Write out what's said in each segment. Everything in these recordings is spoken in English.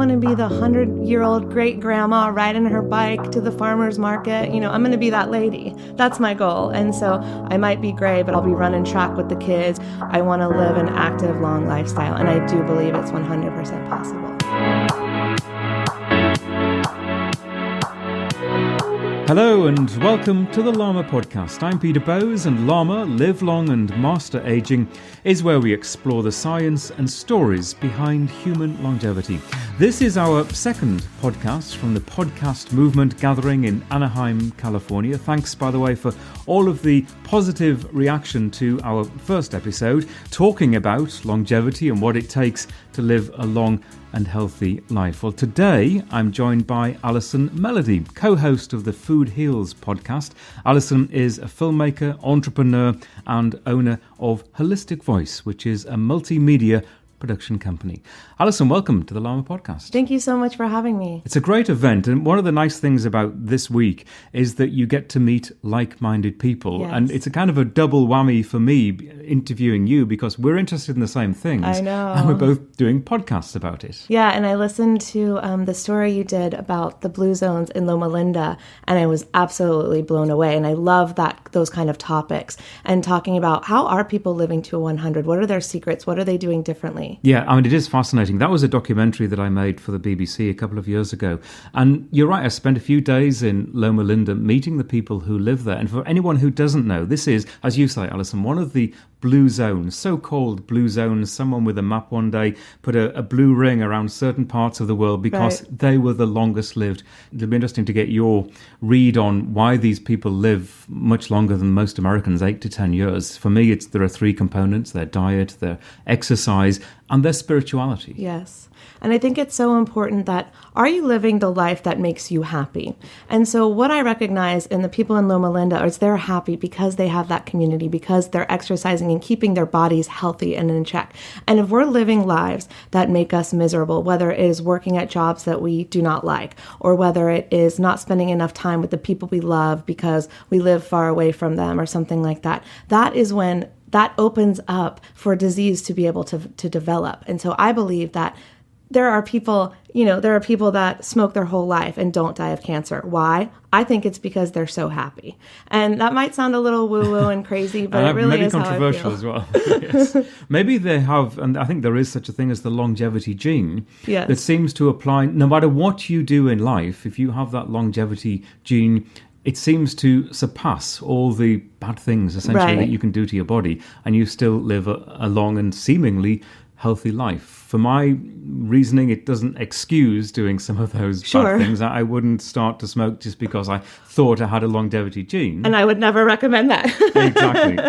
want to be the 100-year-old great grandma riding her bike to the farmer's market. I'm going to be that lady. That's my goal. And so I might be gray, but I'll be running track with the kids. I want to live an active, long lifestyle. And I do believe it's 100% possible. Hello and welcome to the Llama Podcast. I'm Peter Bowes, and Llama, Live Long and Master Aging, is where we explore the science and stories behind human longevity. This is our second podcast from the podcast movement gathering in Anaheim, California. Thanks, by the way, for all of the positive reaction to our first episode, talking about longevity and what it takes to live a long and healthy life. Well, today I'm joined by Allison Melody, co-host of the Food Heals podcast. Allison is a filmmaker, entrepreneur, and owner of Holistic Voice, which is a multimedia production company. Allison, welcome to the Llama Podcast. Thank you so much for having me. It's a great event, and one of the nice things about this week is that you get to meet like-minded people. Yes. And it's a kind of a double whammy for me interviewing you, because we're interested in the same things. I know. And we're both doing podcasts about it. Yeah, and I listened to the story you did about the blue zones in Loma Linda, and I was absolutely blown away. And I love those kind of topics, and talking about how are people living to 100? What are their secrets? What are they doing differently? Yeah, I mean, it is fascinating. That was a documentary that I made for the BBC a couple of years ago. And you're right, I spent a few days in Loma Linda meeting the people who live there. And for anyone who doesn't know, this is, as you say, Alison, one of the blue zones, so-called blue zones. Someone with a map one day put a blue ring around certain parts of the world because they were the longest lived. It'll be interesting to get your read on why these people live much longer than most Americans, 8 to 10 years. For me, there are three components: their diet, their exercise, and their spirituality. Yes. And I think it's so important that, are you living the life that makes you happy? And so what I recognize in the people in Loma Linda is they're happy because they have that community, because they're exercising and keeping their bodies healthy and in check. And if we're living lives that make us miserable, whether it is working at jobs that we do not like, or whether it is not spending enough time with the people we love because we live far away from them or something like that, that is when that opens up for disease to be able to develop. And so I believe that there are people that smoke their whole life and don't die of cancer. Why? I think it's because they're so happy. And that might sound a little woo-woo and crazy, but it really is how I feel. Maybe controversial as well. Yes. Maybe they have, and I think there is such a thing as the longevity gene that seems to apply no matter what you do in life. If you have that longevity gene, it seems to surpass all the bad things, essentially, that you can do to your body, and you still live a long and seemingly healthy life. For my reasoning, it doesn't excuse doing some of those bad things. I wouldn't start to smoke just because I thought I had a longevity gene. And I would never recommend that.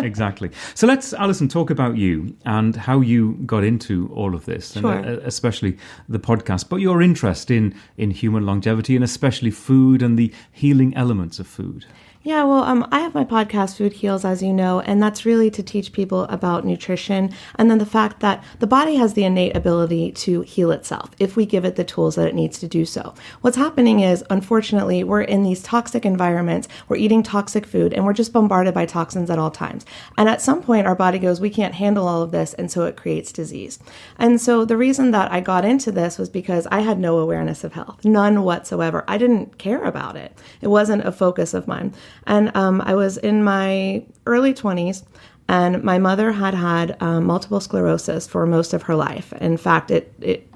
Exactly. So let's, Allison, talk about you and how you got into all of this, and especially the podcast, but your interest in human longevity, and especially food and the healing elements of food. Yeah, well, I have my podcast, Food Heals, as you know, and that's really to teach people about nutrition, and then the fact that the body has the innate ability to heal itself if we give it the tools that it needs to do so. What's happening is, unfortunately, we're in these toxic environments, we're eating toxic food, and we're just bombarded by toxins at all times. And at some point, our body goes, we can't handle all of this, and so it creates disease. And so the reason that I got into this was because I had no awareness of health, none whatsoever. I didn't care about it. It wasn't a focus of mine. And I was in my early 20s, and my mother had multiple sclerosis for most of her life. In fact, it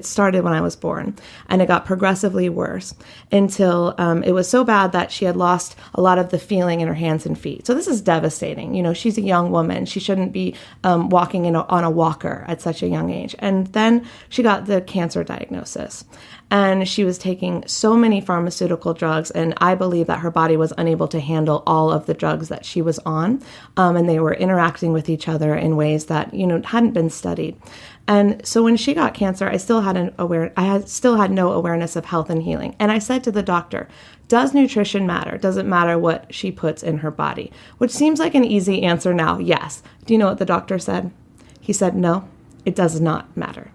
started when I was born, and it got progressively worse until it was so bad that she had lost a lot of the feeling in her hands and feet. So this is devastating. You know, she's a young woman. She shouldn't be walking on a walker at such a young age. And then she got the cancer diagnosis. And she was taking so many pharmaceutical drugs, and I believe that her body was unable to handle all of the drugs that she was on, and they were interacting with each other in ways that, hadn't been studied. And so when she got cancer, I still had no awareness of health and healing. And I said to the doctor, does nutrition matter? Does it matter what she puts in her body? Which seems like an easy answer now, yes. Do you know what the doctor said? He said, no, it does not matter.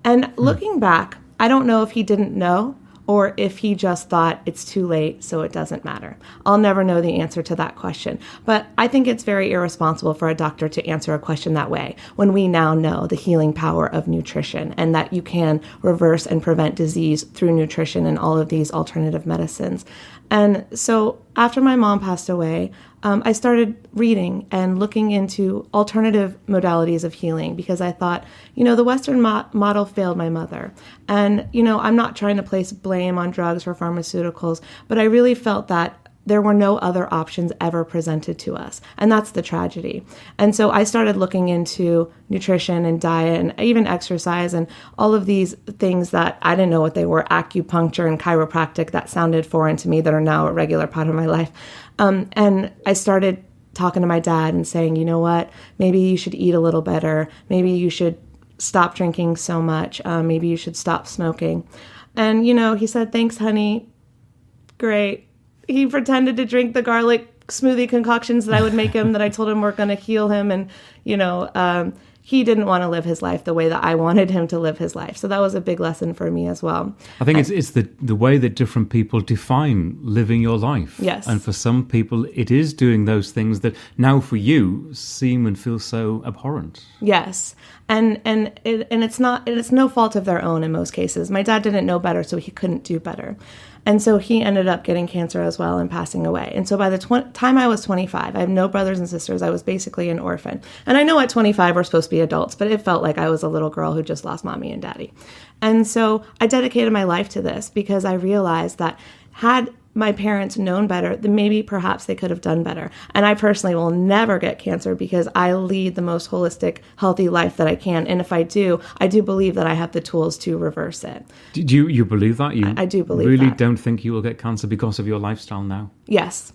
And looking back, I don't know if he didn't know or if he just thought it's too late, so it doesn't matter. I'll never know the answer to that question. But I think it's very irresponsible for a doctor to answer a question that way when we now know the healing power of nutrition and that you can reverse and prevent disease through nutrition and all of these alternative medicines. And so after my mom passed away, I started reading and looking into alternative modalities of healing because I thought, the Western model failed my mother. And, I'm not trying to place blame on drugs or pharmaceuticals, but I really felt that there were no other options ever presented to us. And that's the tragedy. And so I started looking into nutrition and diet and even exercise and all of these things that I didn't know what they were, acupuncture and chiropractic that sounded foreign to me that are now a regular part of my life. And I started talking to my dad and saying, you know what, maybe you should eat a little better. Maybe you should stop drinking so much. Maybe you should stop smoking. And, he said, thanks, honey. Great. He pretended to drink the garlic smoothie concoctions that I would make him that I told him were going to heal him. And, he didn't want to live his life the way that I wanted him to live his life. So that was a big lesson for me as well. I think it's the way that different people define living your life. Yes. And for some people, it is doing those things that now for you seem and feel so abhorrent. Yes. And it's no fault of their own in most cases. My dad didn't know better, so he couldn't do better. And so he ended up getting cancer as well and passing away. And so by the time I was 25, I have no brothers and sisters. I was basically an orphan. And I know at 25 we're supposed to be adults, but it felt like I was a little girl who just lost mommy and daddy. And so I dedicated my life to this because I realized that had my parents known better, then maybe perhaps they could have done better. And I personally will never get cancer because I lead the most holistic, healthy life that I can. And if I do believe that I have the tools to reverse it. Do you believe that? I do believe that. Really that. Don't think you will get cancer because of your lifestyle now? Yes,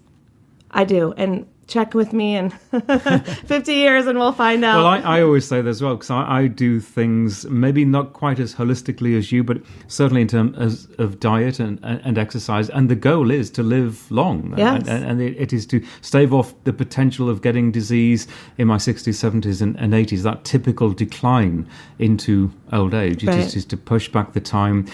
I do. And check with me in 50 years and we'll find out. Well, I always say that as well, because I do things maybe not quite as holistically as you, but certainly in terms of diet and exercise. And the goal is to live long. Yes. And it is to stave off the potential of getting disease in my 60s, 70s and 80s, that typical decline into old age. Right. It is to push back the time,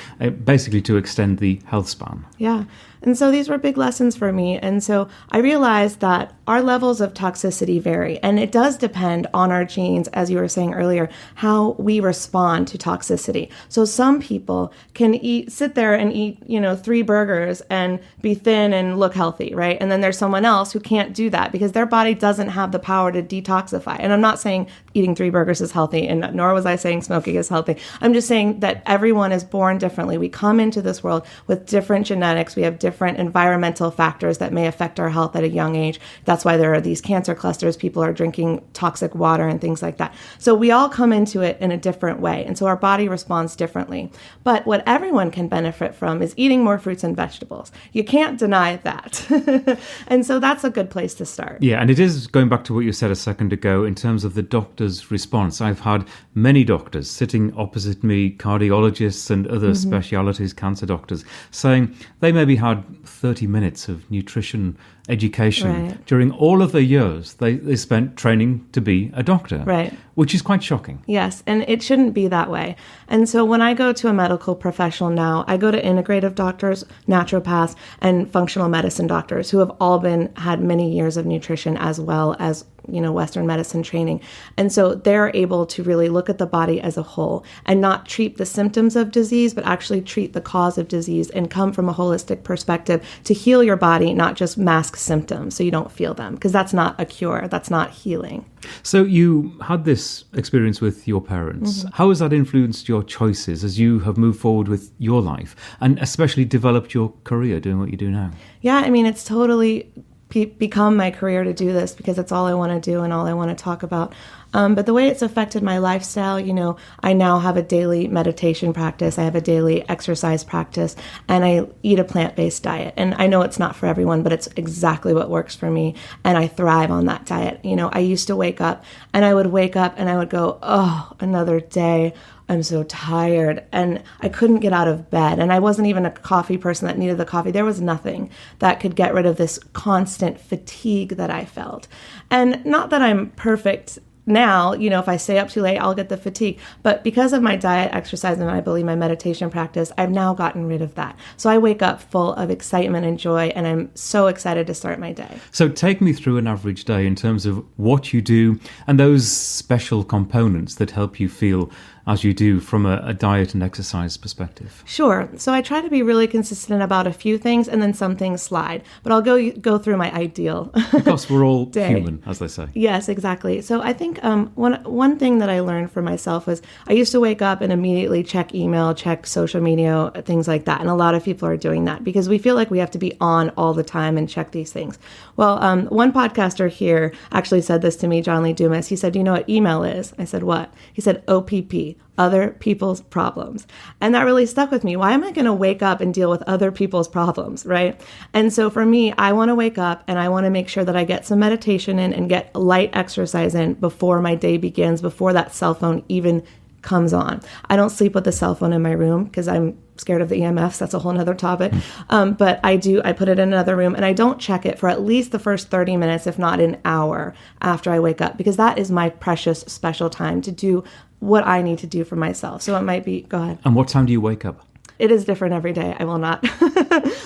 basically to extend the health span. Yeah. And so these were big lessons for me. And so I realized that our levels of toxicity vary. And it does depend on our genes, as you were saying earlier, how we respond to toxicity. So some people can sit there and eat, 3 burgers and be thin and look healthy, right? And then there's someone else who can't do that because their body doesn't have the power to detoxify. And I'm not saying eating 3 burgers is healthy, and nor was I saying smoking is healthy. I'm just saying that everyone is born differently. We come into this world with different genetics. We have different environmental factors that may affect our health at a young age. That's why there are these cancer clusters. People are drinking toxic water and things like that. So we all come into it in a different way. And so our body responds differently. But what everyone can benefit from is eating more fruits and vegetables. You can't deny that. And so that's a good place to start. Yeah, and it is going back to what you said a second ago in terms of the doctor's response. I've had many doctors sitting opposite me, cardiologists and other specialities, cancer doctors, saying they maybe had 30 minutes of nutrition education during all of their years. They spent training to be a doctor, which is quite shocking. Yes, and it shouldn't be that way. And so when I go to a medical professional now, I go to integrative doctors, naturopaths, and functional medicine doctors who have all had many years of nutrition as well as Western medicine training. And so they're able to really look at the body as a whole and not treat the symptoms of disease, but actually treat the cause of disease and come from a holistic perspective to heal your body, not just mask symptoms so you don't feel them, because that's not a cure. That's not healing. So you had this experience with your parents. How has that influenced your choices as you have moved forward with your life and especially developed your career doing what you do now? Yeah, I mean, it's totally become my career to do this because it's all I want to do and all I want to talk about. But the way it's affected my lifestyle, I now have a daily meditation practice. I have a daily exercise practice, and I eat a plant-based diet. And I know it's not for everyone, but it's exactly what works for me. And I thrive on that diet. I used to wake up and I would go, oh, another day. I'm so tired, and I couldn't get out of bed, and I wasn't even a coffee person that needed the coffee. There was nothing that could get rid of this constant fatigue that I felt. And not that I'm perfect now, if I stay up too late, I'll get the fatigue. But because of my diet, exercise, and I believe my meditation practice, I've now gotten rid of that. So I wake up full of excitement and joy, and I'm so excited to start my day. So take me through an average day in terms of what you do and those special components that help you feel as you do from a diet and exercise perspective. Sure. So I try to be really consistent about a few things, and then some things slide. But I'll go through my ideal Because we're all day. human, as they say. Yes, exactly. So I think one thing that I learned for myself was I used to wake up and immediately check email, check social media, things like that. And a lot of people are doing that because we feel like we have to be on all the time and check these things. Well, one podcaster here actually said this to me, John Lee Dumas. He said, "Do you know what email is?" I said, "What?" He said, "OPP. Other people's problems." And that really stuck with me. Why am I going to wake up and deal with other people's problems, right? And so for me, I want to wake up and I want to make sure that I get some meditation in and get light exercise in before my day begins, before that cell phone even comes on. I don't sleep with the cell phone in my room because I'm scared of the EMFs. That's a whole nother topic. But I put it in another room and I don't check it for at least the first 30 minutes, if not an hour after I wake up, because that is my precious special time to do what I need to do for myself. So it might be, go ahead. And what time do you wake up? It is different every day. I will not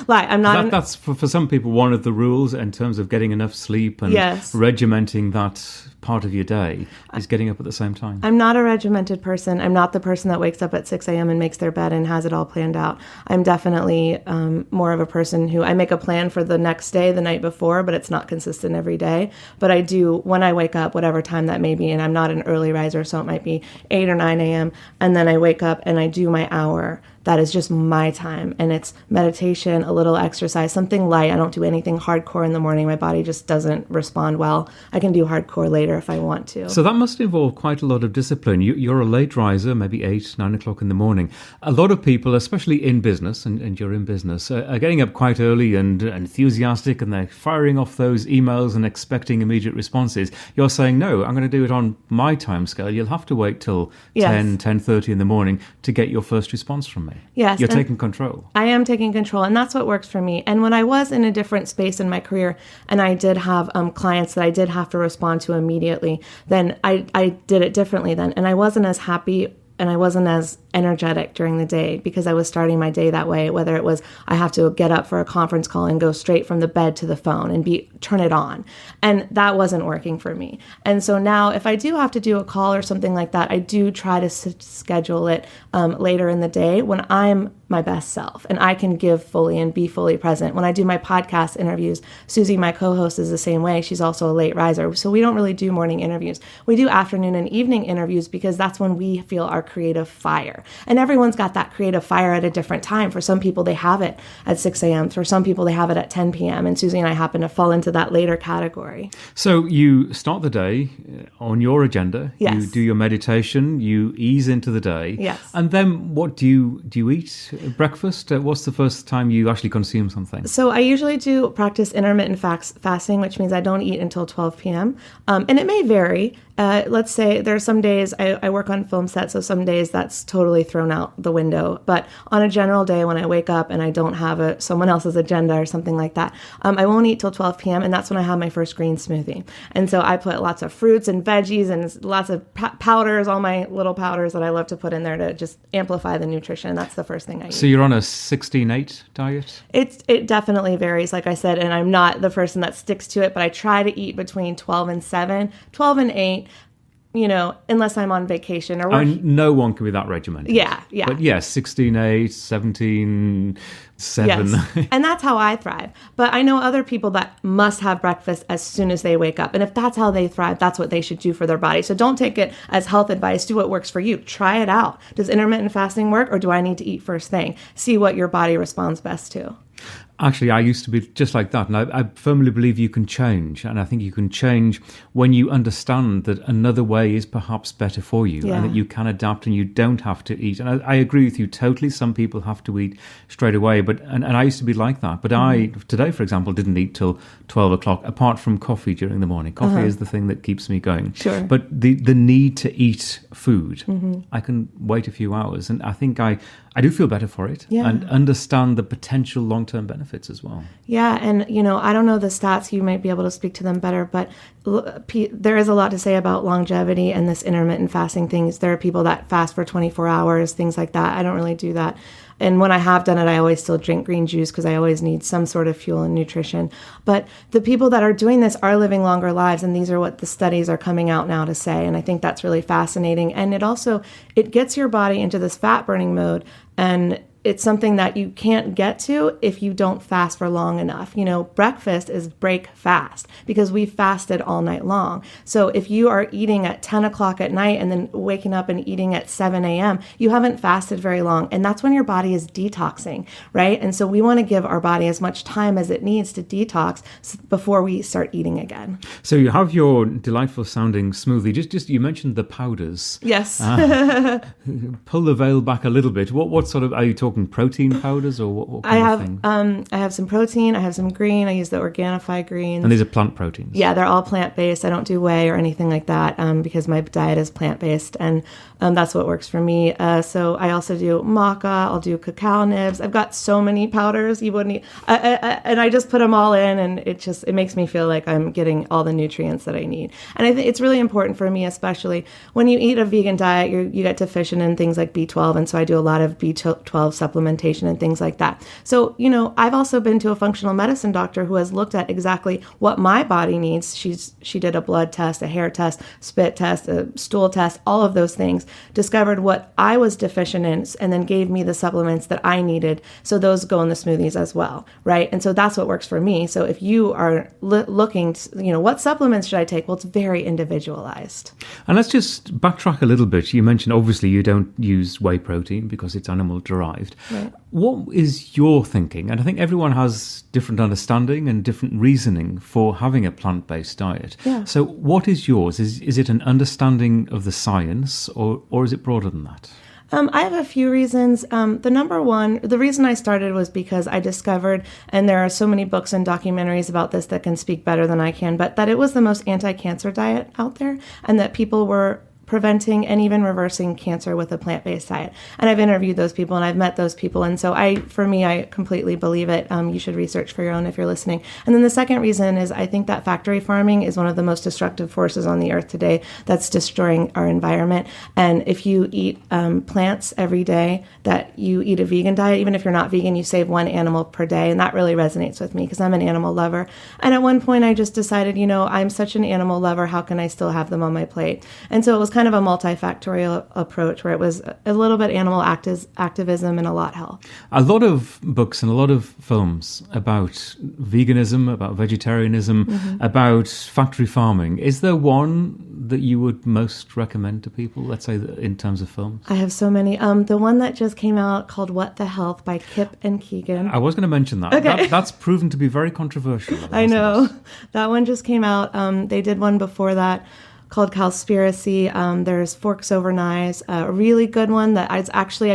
lie. I'm not. That's for some people one of the rules in terms of getting enough sleep and Yes. regimenting that part of your day is getting up at the same time. I'm not a regimented person. I'm not the person that wakes up at 6 a.m. and makes their bed and has it all planned out. I'm definitely more of a person who I make a plan for the next day, the night before, but it's not consistent every day. But I do, when I wake up, whatever time that may be, and I'm not an early riser, so it might be 8 or 9 a.m. And then I wake up and I do my hour. That is just my time. And it's meditation, a little exercise, something light. I don't do anything hardcore in the morning. My body just doesn't respond well. I can do hardcore later if I want to. So that must involve quite a lot of discipline. You're a late riser, maybe 8, 9 o'clock in the morning. A lot of people, especially in business, and you're in business, are getting up quite early and enthusiastic, and they're firing off those emails and expecting immediate responses. You're saying, no, I'm going to do it on my time scale. You'll have to wait till 10:30 in the morning to get your first response from me. Yes. You're taking control. I am taking control, and that's what works for me. And when I was in a different space in my career, and I did have clients that I did have to respond to immediately, then I did it differently then. And I wasn't as happy and I wasn't as energetic during the day because I was starting my day that way, whether it was I have to get up for a conference call and go straight from the bed to the phone and turn it on. And that wasn't working for me. And so now if I do have to do a call or something like that, I do try to schedule it later in the day when I'm my best self and I can give fully and be fully present. When I do my podcast interviews, Suzy, my co-host, is the same way. She's also a late riser. So we don't really do morning interviews. We do afternoon and evening interviews because that's when we feel our creative fire. And everyone's got that creative fire at a different time. For some people, they have it at 6 a.m. For some people, they have it at 10 p.m. And Suzy and I happen to fall into that later category. So you start the day on your agenda. Yes. You do your meditation. You ease into the day. Yes. And then what do you eat? Breakfast? What's the first time you actually consume something? So I usually do practice intermittent fasting, which means I don't eat until 12 p.m. And it may vary. Let's say there are some days I work on film sets, so some days that's totally thrown out the window. But on a general day when I wake up and I don't have someone else's agenda or something like that, I won't eat till 12 p.m. and that's when I have my first green smoothie. And so I put lots of fruits and veggies and lots of powders, all my little powders that I love to put in there to just amplify the nutrition. That's the first thing I eat. So you're on a 16-8 diet? It definitely varies, like I said, and I'm not the person that sticks to it, but I try to eat between 12 and 7, 12 and 8, unless I'm on vacation or work. No one can be that regimented. Yeah. But yes, 16-8, 17-7. Yes. And that's how I thrive. But I know other people that must have breakfast as soon as they wake up. And if that's how they thrive, that's what they should do for their body. So don't take it as health advice. Do what works for you. Try it out. Does intermittent fasting work, or do I need to eat first thing? See what your body responds best to. Actually, I used to be just like that. And I firmly believe you can change. And I think you can change when you understand that another way is perhaps better for you and that you can adapt and you don't have to eat. And I agree with you totally. Some people have to eat straight away. And I used to be like that. But I, today, for example, didn't eat till 12 o'clock, apart from coffee during the morning. Coffee is the thing that keeps me going. Sure. But the need to eat food, I can wait a few hours. And I think I do feel better for it and understand the potential long-term benefits. benefits as well. Yeah, and I don't know the stats, you might be able to speak to them better, but there is a lot to say about longevity and this intermittent fasting things. There are people that fast for 24 hours, things like that. I don't really do that. And when I have done it, I always still drink green juice because I always need some sort of fuel and nutrition. But the people that are doing this are living longer lives, and these are what the studies are coming out now to say. And I think that's really fascinating. And it gets your body into this fat burning mode, and it's something that you can't get to if you don't fast for long enough. Breakfast is break fast because we fasted all night long. So if you are eating at 10 o'clock at night and then waking up and eating at 7 a.m., you haven't fasted very long. And that's when your body is detoxing, right? And so we want to give our body as much time as it needs to detox before we start eating again. So you have your delightful sounding smoothie. Just you mentioned the powders. Yes. Pull the veil back a little bit. What sort of, are you talking protein powders or what kind of thing? I have some protein, I have some green, I use the Organifi greens. And these are plant proteins? Yeah, they're all plant-based. I don't do whey or anything like that because my diet is plant-based, and that's what works for me. So I also do maca, I'll do cacao nibs. I've got so many powders, you wouldn't and I just put them all in, and it makes me feel like I'm getting all the nutrients that I need. And I think it's really important for me, especially when you eat a vegan diet, you get deficient in things like B12, and so I do a lot of B12 supplementation and things like that. So, I've also been to a functional medicine doctor who has looked at exactly what my body needs. She did a blood test, a hair test, spit test, a stool test, all of those things, discovered what I was deficient in, and then gave me the supplements that I needed. So those go in the smoothies as well, right? And so that's what works for me. So if you are looking, what supplements should I take? Well, it's very individualized. And let's just backtrack a little bit. You mentioned, obviously, you don't use whey protein because it's animal derived. Right. What is your thinking? And I think everyone has different understanding and different reasoning for having a plant-based diet. Yeah. So what is yours? Is it an understanding of the science or is it broader than that? I have a few reasons. The reason I started was because I discovered, and there are so many books and documentaries about this that can speak better than I can, but that it was the most anti-cancer diet out there, and that people were preventing and even reversing cancer with a plant-based diet. And I've interviewed those people and I've met those people. And so I completely believe it. You should research for your own if you're listening. And then the second reason is I think that factory farming is one of the most destructive forces on the earth today that's destroying our environment. And if you eat plants every day, that you eat a vegan diet, even if you're not vegan, you save one animal per day. And that really resonates with me because I'm an animal lover. And at one point I just decided, I'm such an animal lover. How can I still have them on my plate? And so it was kind of a multifactorial approach where it was a little bit animal activism and a lot health. A lot of books and a lot of films about veganism, about vegetarianism, about factory farming. Is there one that you would most recommend to people, let's say, in terms of films? I have so many. The one that just came out called What the Health by Kip and Keegan. I was going to mention that. Okay. That's proven to be very controversial. I know. That one just came out. They did one before that called Cowspiracy. There's Forks Over Knives. A really good one that I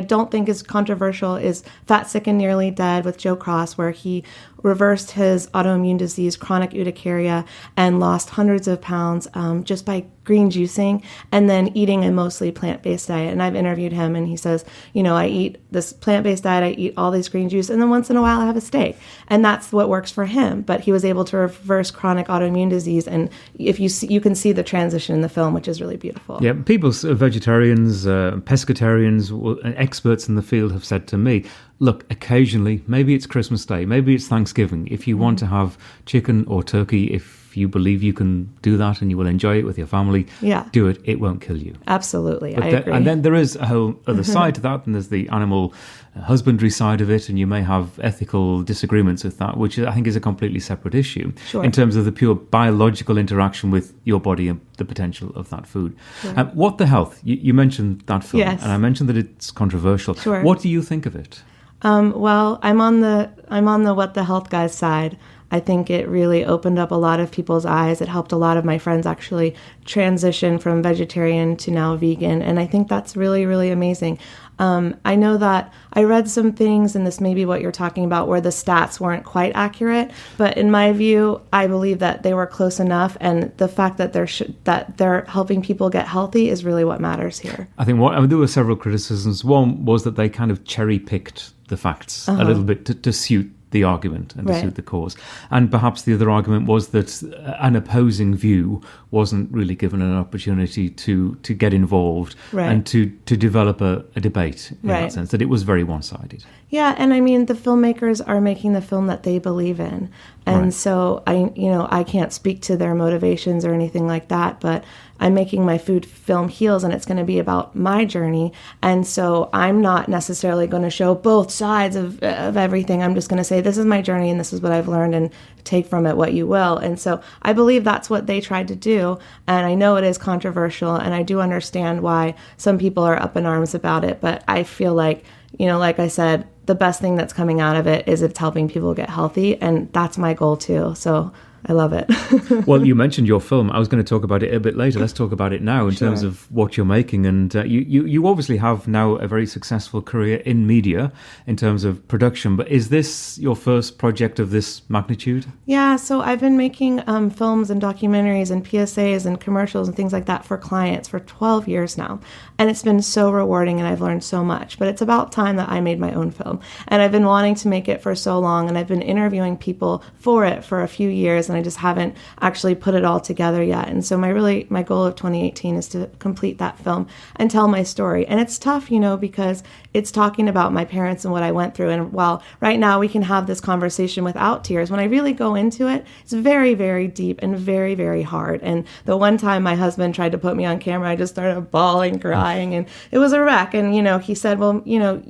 don't think is controversial is Fat, Sick, and Nearly Dead with Joe Cross, where he reversed his autoimmune disease, chronic urticaria, and lost hundreds of pounds just by green juicing and then eating a mostly plant-based diet. And I've interviewed him and he says, I eat this plant-based diet, I eat all these green juice, and then once in a while I have a steak. And that's what works for him. But he was able to reverse chronic autoimmune disease. And if you can see the transition in the film, which is really beautiful. Yeah, people, vegetarians, pescatarians, experts in the field have said to me, look, occasionally, maybe it's Christmas Day, maybe it's Thanksgiving, if you want to have chicken or turkey, if you believe you can do that and you will enjoy it with your family, do it. It won't kill you. Absolutely, I agree. And then there is a whole other side to that, and there's the animal husbandry side of it, and you may have ethical disagreements with that, which I think is a completely separate issue in terms of the pure biological interaction with your body and the potential of that food. Sure. What the Health? You mentioned that film, yes. and I mentioned that it's controversial. Sure. What do you think of it? Well, I'm on the What the Health guys side. I think it really opened up a lot of people's eyes. It helped a lot of my friends actually transition from vegetarian to now vegan. And I think that's really, really amazing. I know that I read some things, and this may be what you're talking about, where the stats weren't quite accurate. But in my view, I believe that they were close enough. And the fact that they're helping people get healthy is really what matters here. I think there were several criticisms. One was that they kind of cherry-picked the facts a little bit to suit the argument and to suit the cause. And perhaps the other argument was that an opposing view wasn't really given an opportunity to get involved and to develop a debate in that sense, that it was very one-sided. Yeah, and I mean, the filmmakers are making the film that they believe in. And so I can't speak to their motivations or anything like that, but I'm making my food film Heals, and it's going to be about my journey. And so I'm not necessarily going to show both sides of everything. I'm just going to say, this is my journey and this is what I've learned, and take from it what you will. And so I believe that's what they tried to do. And I know it is controversial, and I do understand why some people are up in arms about it. But I feel like, like I said, the best thing that's coming out of it is it's helping people get healthy. And that's my goal too. So I love it. Well, you mentioned your film. I was going to talk about it a bit later. Let's talk about it now in terms of what you're making. And you obviously have now a very successful career in media in terms of production. But is this your first project of this magnitude? Yeah, so I've been making films and documentaries and PSAs and commercials and things like that for clients for 12 years now. And it's been so rewarding, and I've learned so much. But it's about time that I made my own film. And I've been wanting to make it for so long, and I've been interviewing people for it for a few years, and I just haven't actually put it all together yet. And so my goal of 2018 is to complete that film and tell my story. And it's tough, because it's talking about my parents and what I went through. And while right now we can have this conversation without tears, when I really go into it, it's very, very deep and very, very hard. And the one time my husband tried to put me on camera, I just started bawling, crying, and it was a wreck. And, he said, well,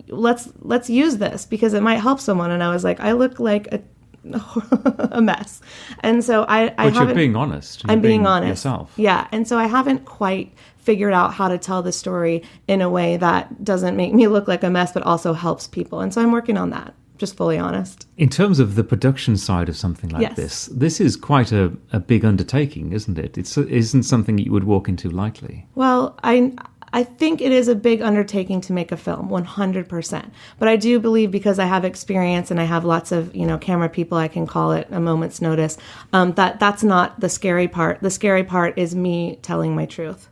let's use this because it might help someone. And I was like, I look like a mess. And so But you're being honest. I'm being honest. Yourself. Yeah. And so I haven't quite figured out how to tell the story in a way that doesn't make me look like a mess, but also helps people. And so I'm working on that, just fully honest. In terms of the production side of something like this is quite a big undertaking, isn't it? It isn't something you would walk into lightly. Well, I think it is a big undertaking to make a film, 100%. But I do believe, because I have experience and I have lots of, camera people I can call at a moment's notice, that's not the scary part. The scary part is me telling my truth.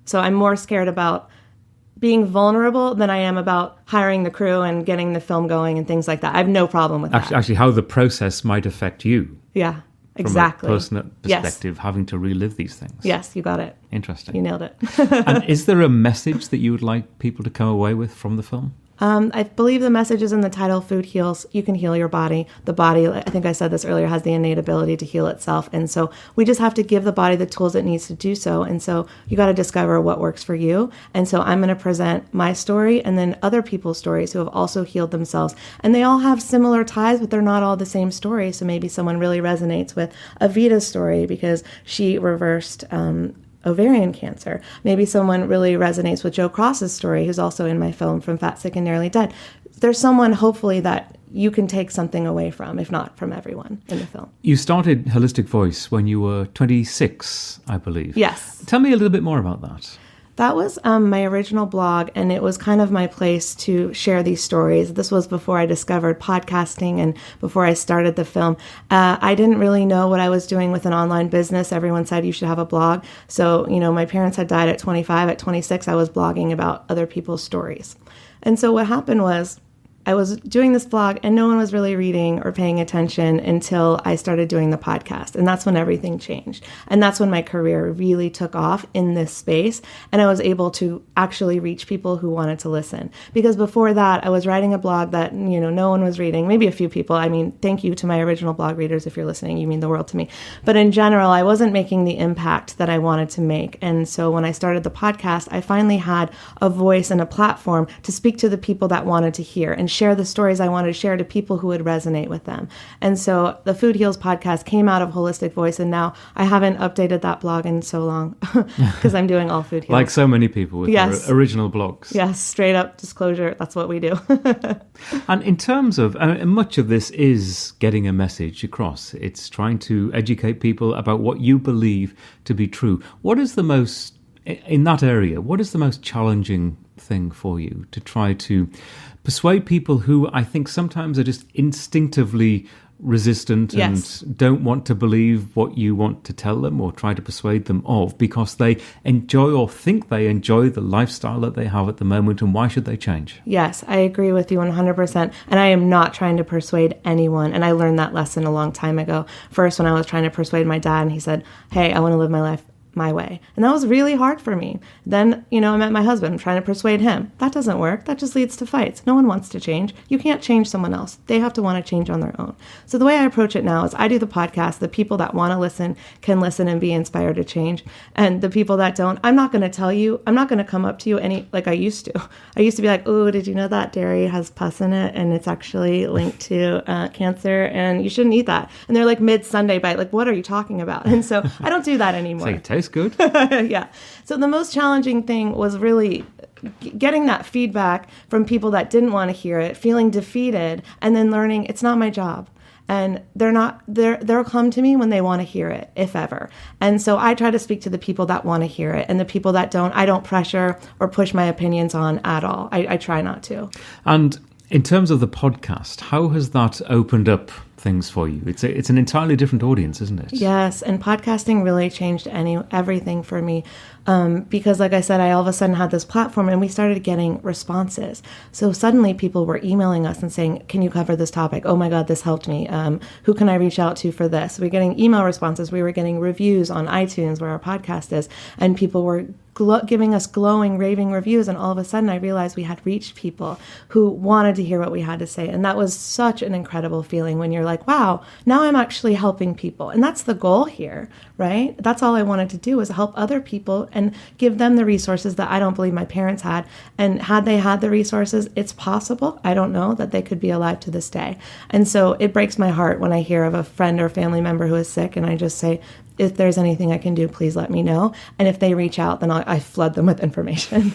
So I'm more scared about being vulnerable than I am about hiring the crew and getting the film going and things like that. I have no problem with that. Actually, how the process might affect you. Yeah. Exactly. From a personal perspective, having to relive these things. Yes, you got it. Interesting. You nailed it. And is there a message that you would like people to come away with from the film? I believe the message is in the title, Food Heals. You can heal your body. The body, I think I said this earlier, has the innate ability to heal itself. And so we just have to give the body the tools it needs to do so. And so you got to discover what works for you. And so I'm going to present my story and then other people's stories who have also healed themselves. And they all have similar ties, but they're not all the same story. So maybe someone really resonates with Avita's story because she reversed ovarian cancer. Maybe someone really resonates with Joe Cross's story, who's also in my film, From Fat, Sick, and Nearly Dead. There's someone, hopefully, that you can take something away from, if not from everyone in the film. You started Holistic Voice when you were 26, I believe. Yes. Tell me a little bit more about that. That was my original blog, and it was kind of my place to share these stories. This was before I discovered podcasting and before I started the film. I didn't really know what I was doing with an online business. Everyone said you should have a blog. So, my parents had died at 25. At 26, I was blogging about other people's stories. And so what happened was, I was doing this blog and no one was really reading or paying attention until I started doing the podcast. And that's when everything changed. And that's when my career really took off in this space. And I was able to actually reach people who wanted to listen. Because before that, I was writing a blog that, no one was reading, maybe a few people. I mean, thank you to my original blog readers. If you're listening, you mean the world to me. But in general, I wasn't making the impact that I wanted to make. And so when I started the podcast, I finally had a voice and a platform to speak to the people that wanted to hear and share the stories I wanted to share to people who would resonate with them. And so the Food Heals podcast came out of Holistic Voice, and now I haven't updated that blog in so long because I'm doing all Food Heals. Like so many people with their original blogs. Yes, straight up disclosure. That's what we do. And in terms of, much of this is getting a message across. It's trying to educate people about what you believe to be true. What is the most, in that area, what is the most challenging thing for you to try to persuade people who I think sometimes are just instinctively resistant Yes. and don't want to believe what you want to tell them or try to persuade them of, because they enjoy or think they enjoy the lifestyle that they have at the moment, and why should they change? Yes, I agree with you 100%. And I am not trying to persuade anyone. And I learned that lesson a long time ago. First, when I was trying to persuade my dad, and he said, hey, I want to live my life my way. And that was really hard for me. Then, I met my husband. I'm trying to persuade him. That doesn't work. That just leads to fights. No one wants to change. You can't change someone else. They have to want to change on their own. So the way I approach it now is I do the podcast. The people that want to listen can listen and be inspired to change. And the people that don't, I'm not going to tell you, I'm not going to come up to you like I used to. I used to be like, oh, did you know that dairy has pus in it? And it's actually linked to cancer and you shouldn't eat that. And they're like mid-Sunday bite, like, what are you talking about? And so I don't do that anymore. Say, it tastes good. Yeah. So the most challenging thing was really getting that feedback from people that didn't want to hear it, feeling defeated, and then learning it's not my job. And they'll come to me when they want to hear it, if ever. And so I try to speak to the people that want to hear it, and the people that don't, I don't pressure or push my opinions on at all. I try not to. And in terms of the podcast, how has that opened up things for you? It's an entirely different audience, isn't it? Yes, and podcasting really changed everything for me because, like I said, I all of a sudden had this platform and we started getting responses. So suddenly people were emailing us and saying, can you cover this topic? Oh my God, this helped me. Who can I reach out to for this? We were getting email responses. We were getting reviews on iTunes where our podcast is, and people were giving us glowing, raving reviews. And all of a sudden I realized we had reached people who wanted to hear what we had to say. And that was such an incredible feeling when you're like, wow, now I'm actually helping people. And that's the goal here, right? That's all I wanted to do, was help other people and give them the resources that I don't believe my parents had. And had they had the resources, it's possible, I don't know, that they could be alive to this day. And so it breaks my heart when I hear of a friend or family member who is sick, and I just say, if there's anything I can do, please let me know. And if they reach out, then I flood them with information.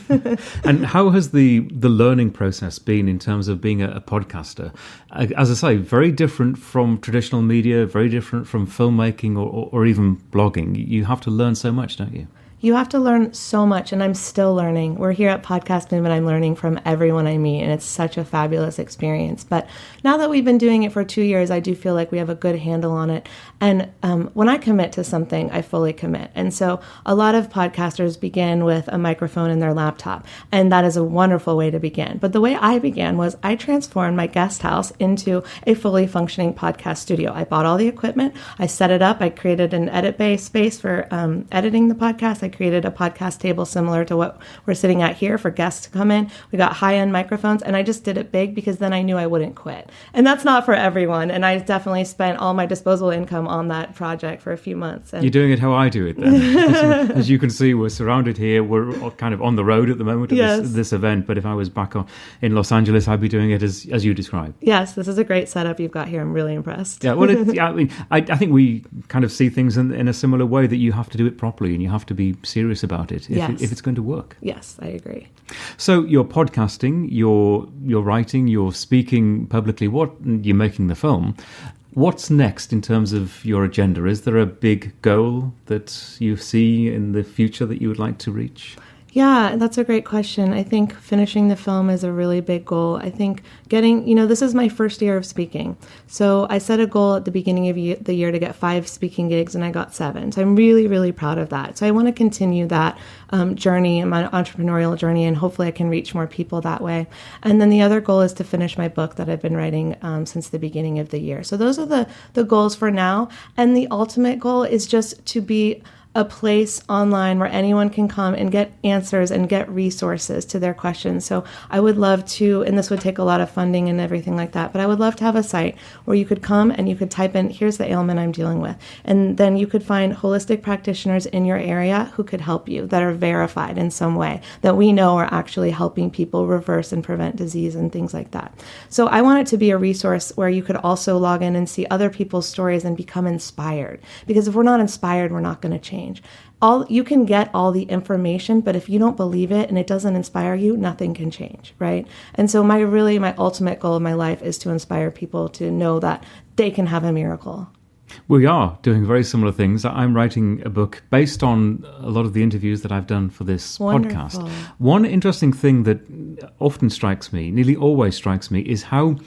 And how has the learning process been in terms of being a podcaster? As I say, very different from traditional media, very different from filmmaking or even blogging. You have to learn so much, don't you? You have to learn so much, and I'm still learning. We're here at Podcast Movement. I'm learning from everyone I meet, and it's such a fabulous experience. But now that we've been doing it for 2 years, I do feel like we have a good handle on it. And when I commit to something, I fully commit. And so a lot of podcasters begin with a microphone in their laptop, and that is a wonderful way to begin. But the way I began was I transformed my guest house into a fully functioning podcast studio. I bought all the equipment. I set it up. I created an edit bay space for editing the podcast. I created a podcast table similar to what we're sitting at here for guests to come in. We got high-end microphones, and I just did it big because then I knew I wouldn't quit. And that's not for everyone. And I definitely spent all my disposable income on that project for a few months. And you're doing it how I do it then. As you can see, we're surrounded here. We're kind of on the road at the moment at yes. this event. But if I was back in Los Angeles, I'd be doing it as you described. Yes, this is a great setup you've got here. I'm really impressed. Yeah, well, I think we kind of see things in a similar way, that you have to do it properly and you have to be serious about it if it's going to work. Yes, I agree. So you're podcasting, you're writing, you're speaking publicly, you're making the film. What's next in terms of your agenda? Is there a big goal that you see in the future that you would like to reach? Yeah, that's a great question. I think finishing the film is a really big goal. I think this is my first year of speaking. So I set a goal at the beginning of the year to get 5 speaking gigs, and I got 7. So I'm really, really proud of that. So I want to continue that journey, my entrepreneurial journey, and hopefully I can reach more people that way. And then the other goal is to finish my book that I've been writing since the beginning of the year. So those are the goals for now. And the ultimate goal is just to be a place online where anyone can come and get answers and get resources to their questions. So I would love to, and this would take a lot of funding and everything like that, but I would love to have a site where you could come and you could type in, here's the ailment I'm dealing with. And then you could find holistic practitioners in your area who could help you, that are verified in some way, that we know are actually helping people reverse and prevent disease and things like that. So I want it to be a resource where you could also log in and see other people's stories and become inspired. Because if we're not inspired, we're not going to change. You can get all the information, but if you don't believe it and it doesn't inspire you, nothing can change, right? And so my ultimate goal of my life is to inspire people to know that they can have a miracle. We are doing very similar things. I'm writing a book based on a lot of the interviews that I've done for this podcast. One interesting thing that often strikes me, nearly always strikes me, is how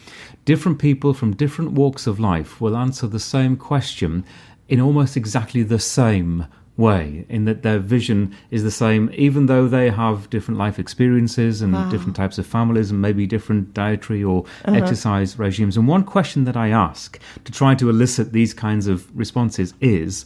different people from different walks of life will answer the same question in almost exactly the same way, in that their vision is the same, even though they have different life experiences and different types of families and maybe different dietary or exercise regimes. And one question that I ask to try to elicit these kinds of responses is,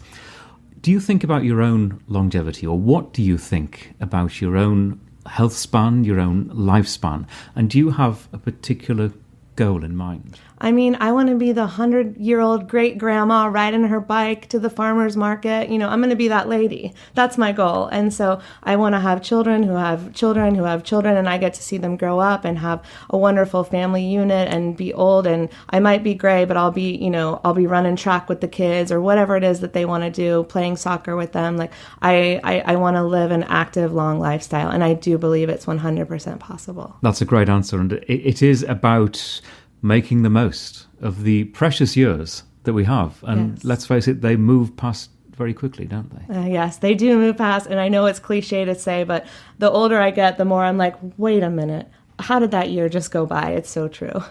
do you think about your own longevity, or what do you think about your own health span, your own lifespan? And do you have a particular goal in mind? I mean, I want to be the 100-year-old great grandma riding her bike to the farmer's market. You know, I'm going to be that lady. That's my goal. And so I want to have children who have children who have children, and I get to see them grow up and have a wonderful family unit and be old. And I might be gray, but I'll be running track with the kids or whatever it is that they want to do, playing soccer with them. Like I want to live an active, long lifestyle. And I do believe it's 100% possible. That's a great answer. And it is about making the most of the precious years that we have. And let's face it, they move past very quickly, don't they? Yes, they do move past. And I know it's cliche to say, but the older I get, the more I'm like, wait a minute, how did that year just go by? It's so true.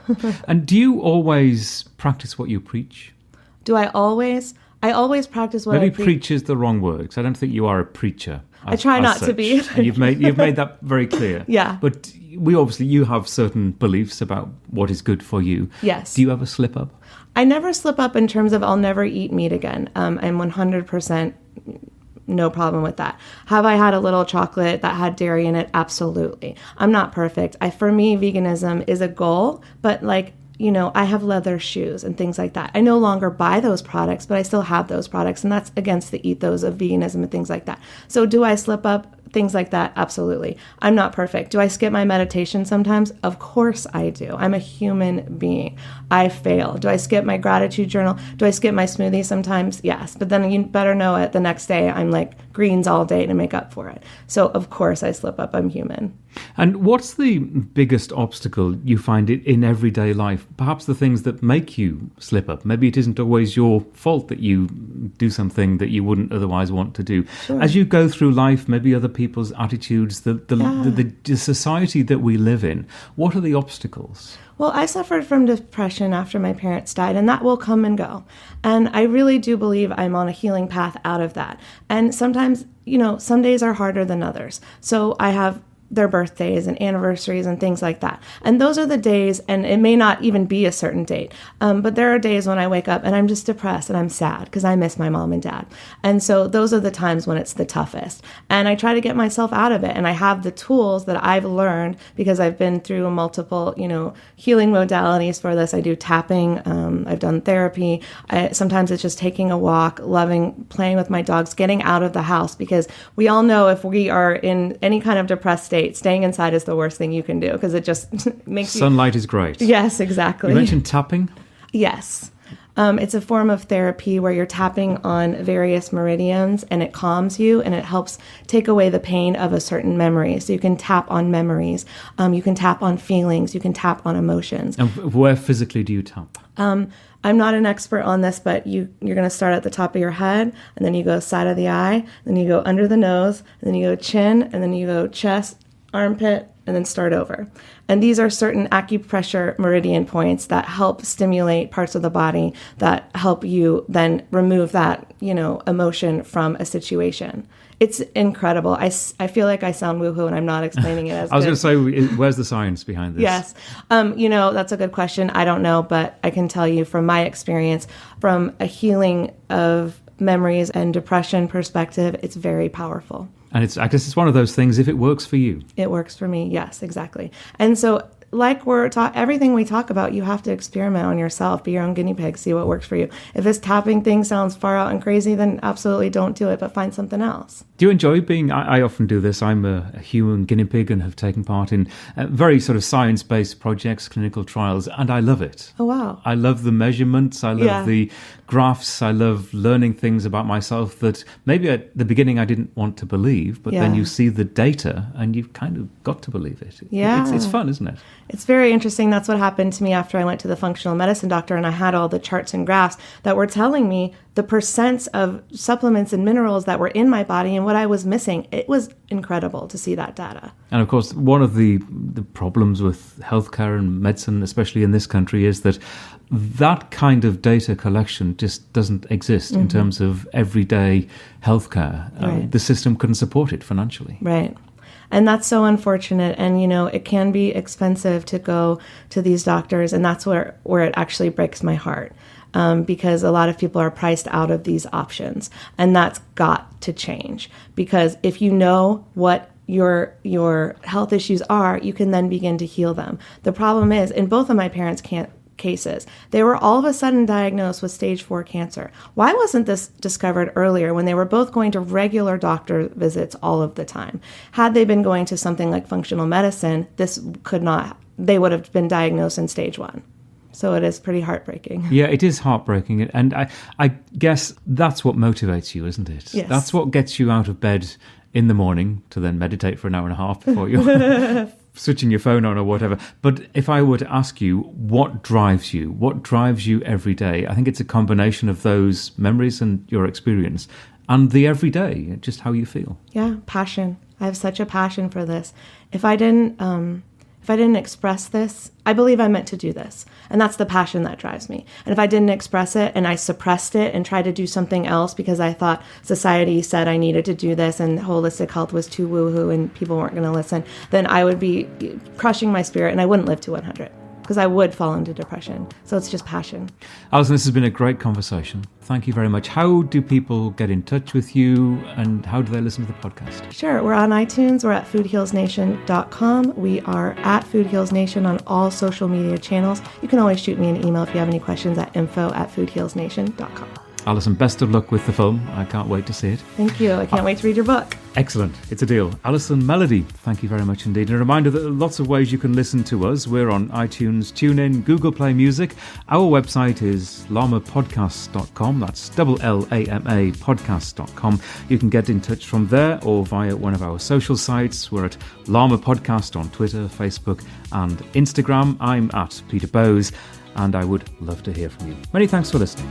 And do you always practice what you preach? Do I always? I always practice what I preach. Maybe preach is the wrong word, because I don't think you are a preacher. I try not to be. And you've made that very clear. Yeah. But you have certain beliefs about what is good for you. Yes. Do you ever slip up? I never slip up in terms of I'll never eat meat again. I'm 100% no problem with that. Have I had a little chocolate that had dairy in it? Absolutely. I'm not perfect. For me, veganism is a goal, but I have leather shoes and things like that. I no longer buy those products, but I still have those products, and that's against the ethos of veganism and things like that. So do I slip up? Things like that? Absolutely. I'm not perfect. Do I skip my meditation sometimes? Of course I do. I'm a human being. I fail. Do I skip my gratitude journal? Do I skip my smoothie sometimes? Yes. But then you better know it. The next day I'm like greens all day to make up for it. So of course I slip up. I'm human. And what's the biggest obstacle you find in everyday life? Perhaps the things that make you slip up. Maybe it isn't always your fault that you do something that you wouldn't otherwise want to do. Sure. As you go through life, maybe other people's attitudes, the society that we live in, what are the obstacles? Well, I suffered from depression after my parents died, and that will come and go. And I really do believe I'm on a healing path out of that. And sometimes, some days are harder than others. So I have their birthdays and anniversaries and things like that. And those are the days, and it may not even be a certain date, but there are days when I wake up and I'm just depressed and I'm sad because I miss my mom and dad. And so those are the times when it's the toughest. And I try to get myself out of it. And I have the tools that I've learned because I've been through multiple, healing modalities for this. I do tapping. I've done therapy. Sometimes it's just taking a walk, playing with my dogs, getting out of the house, because we all know if we are in any kind of depressed state, staying inside is the worst thing you can do because it just makes Sunlight is great. Yes, exactly. You mentioned tapping? Yes. It's a form of therapy where you're tapping on various meridians, and it calms you and it helps take away the pain of a certain memory. So you can tap on memories. You can tap on feelings. You can tap on emotions. And where physically do you tap? I'm not an expert on this, but you're going to start at the top of your head, and then you go side of the eye, then you go under the nose, and then you go chin, and then you go chest, armpit, and then start over. And these are certain acupressure meridian points that help stimulate parts of the body that help you then remove that, emotion from a situation. It's incredible. I feel like I sound woohoo and I'm not explaining it as I was going to say, where's the science behind this? Yes. That's a good question. I don't know, but I can tell you from my experience, from a healing of memories and depression perspective, it's very powerful. And I guess it's one of those things, if it works for you. It works for me. Yes, exactly. And so like everything we talk about, you have to experiment on yourself, be your own guinea pig, see what works for you. If this tapping thing sounds far out and crazy, then absolutely don't do it, but find something else. Do you enjoy being, I often do this, I'm a human guinea pig and have taken part in very sort of science-based projects, clinical trials, and I love it. Oh, wow. I love the measurements, I love the graphs, I love learning things about myself that maybe at the beginning I didn't want to believe, but then you see the data and you've kind of got to believe it. Yeah. It's fun, isn't it? It's very interesting. That's what happened to me after I went to the functional medicine doctor, and I had all the charts and graphs that were telling me the percents of supplements and minerals that were in my body and what I was missing. It was incredible to see that data. And of course, one of the problems with healthcare and medicine, especially in this country, is that kind of data collection just doesn't exist in terms of everyday healthcare. Right. The system couldn't support it financially. Right. And that's so unfortunate. And, it can be expensive to go to these doctors. And that's where it actually breaks my heart, because a lot of people are priced out of these options. And that's got to change, because if you know what your health issues are, you can then begin to heal them. The problem is, in both of my parents' cases, they were all of a sudden diagnosed with stage 4 cancer. Why wasn't this discovered earlier when they were both going to regular doctor visits all of the time? Had they been going to something like functional medicine, they would have been diagnosed in stage 1. So it is pretty heartbreaking. Yeah, it is heartbreaking. And I guess that's what motivates you, isn't it? Yes. That's what gets you out of bed in the morning to then meditate for an hour and a half before you're switching your phone on or whatever. But if I were to ask you, what drives you every day? I think it's a combination of those memories and your experience and the everyday, just how you feel. Yeah, passion. I have such a passion for this. If I didn't express this, I believe I'm meant to do this. And that's the passion that drives me. And if I didn't express it and I suppressed it and tried to do something else because I thought society said I needed to do this and holistic health was too woo-hoo and people weren't going to listen, then I would be crushing my spirit and I wouldn't live to 100 because I would fall into depression. So it's just passion. Alison, this has been a great conversation. Thank you very much. How do people get in touch with you and how do they listen to the podcast? Sure. We're on iTunes. We're at foodhealsnation.com. We are at Food Heals Nation on all social media channels. You can always shoot me an email if you have any questions at info@foodhealsnation.com. Alison, best of luck with the film. I can't wait to see it. Thank you. I can't wait to read your book. Excellent. It's a deal. Allison Melody, thank you very much indeed. And a reminder that there are lots of ways you can listen to us. We're on iTunes, TuneIn, Google Play Music. Our website is lamapodcasts.com. That's LLAMA podcast.com. You can get in touch from there or via one of our social sites. We're at Lama Podcast on Twitter, Facebook and Instagram. I'm at Peter Bowes and I would love to hear from you. Many thanks for listening.